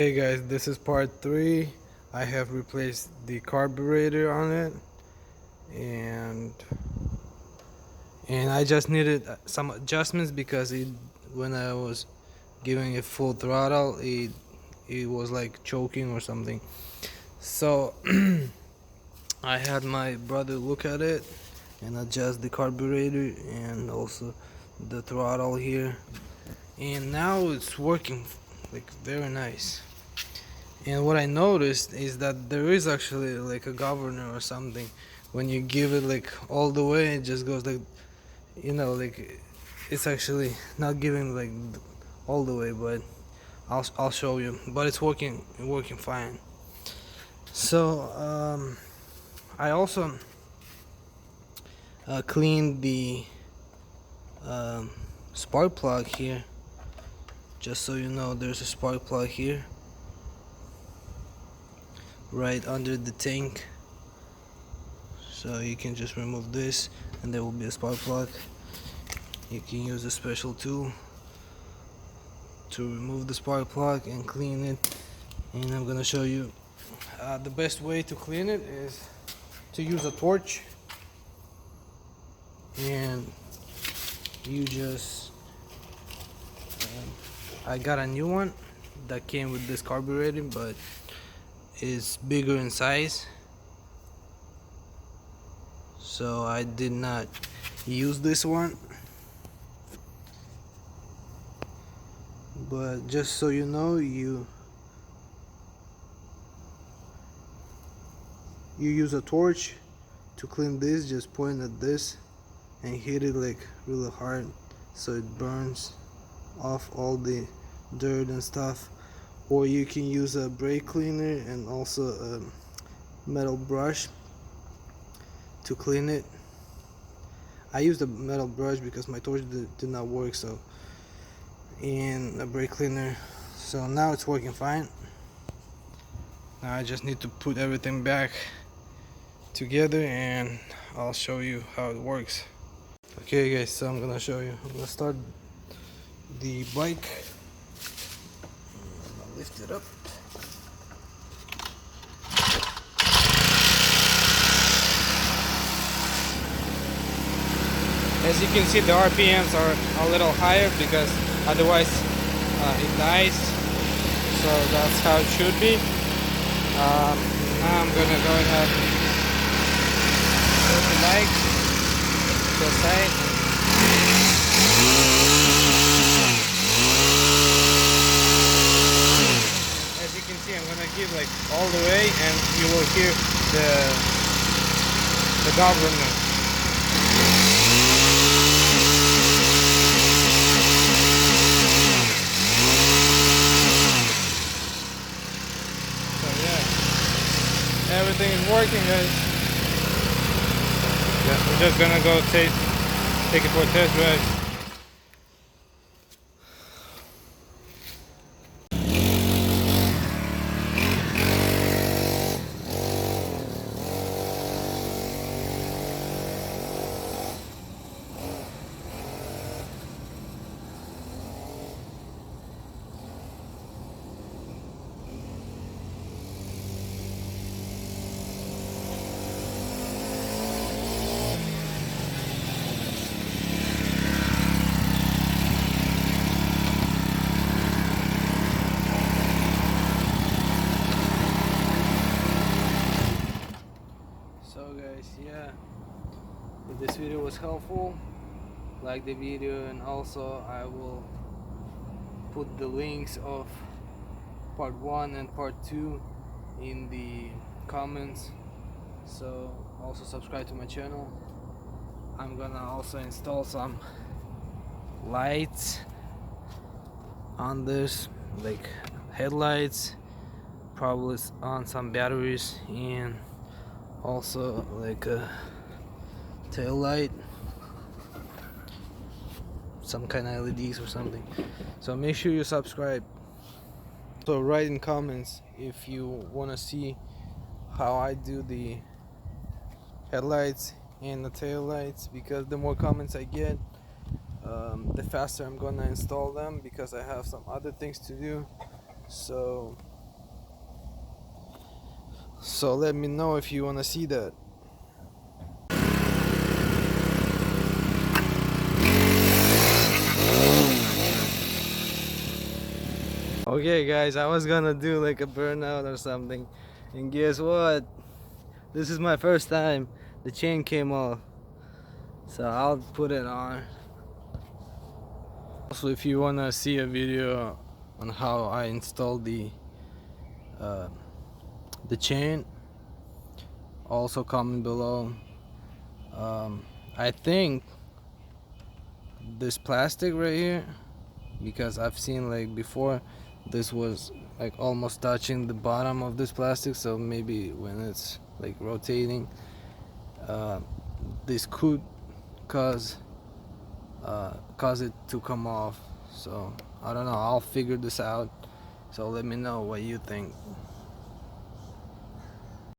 Hey guys, this is part 3. I have replaced the carburetor on it, and I just needed some adjustments because when I was giving it full throttle, it was like choking or something. So I had my brother look at it and adjust the carburetor and also the throttle here, and now it's working like very nice. And what I noticed is that there is actually like a governor or something. When you give it like all the way, it just goes like, like it's actually not giving like all the way, but I'll show you. But it's working fine. So I also cleaned the um, spark plug here. Just so you know, there's a spark plug here, right under the tank. So you can just remove this and there will be a spark plug. You can use a special tool to remove the spark plug and clean it, and I'm gonna show you the best way to clean it is to use a torch, and you just I got a new one that came with this carburetor, but is bigger in size, so I did not use this one. But just so you know, you use a torch to clean this. Just point at this and hit it like really hard so it burns off all the dirt and stuff. Or you can use a brake cleaner and also a metal brush to clean it. I used a metal brush because my torch did not work, so, and a brake cleaner. So now it's working fine. Now I just need to put everything back together and I'll show you how it works. Okay guys, so I'm gonna show you. I'm gonna start the bike. I'm gonna lift it up. As you can see, the RPMs are a little higher because otherwise it dies. So that's how it should be. Now I'm gonna go ahead and put the bike to the side. As you can see, I'm gonna give like all the way, and you will hear the governor. Everything is working, guys. Yeah, we're just gonna go take it for a test drive. So guys, yeah, if this video was helpful, like the video, and also I will put the links of part 1 and part 2 in the comments. So also subscribe to my channel. I'm gonna also install some lights on this, like headlights, probably on some batteries, and also like a tail light, some kind of LEDs or something. So make sure you subscribe. So write in comments if you want to see how I do the headlights and the tail lights, because the more comments I get, the faster I'm gonna install them, because I have some other things to do. So So let me know if you want to see that. Okay guys, I was gonna do like a burnout or something, and guess what? This is my first time. The chain came off, so I'll put it on. Also, if you wanna see a video on how I installed uh, the chain, also comment below. I think this plastic right here, because I've seen like before this was like almost touching the bottom of this plastic, so maybe when it's like rotating, uh, this could cause it to come off. So I don't know, I'll figure this out, so let me know what you think.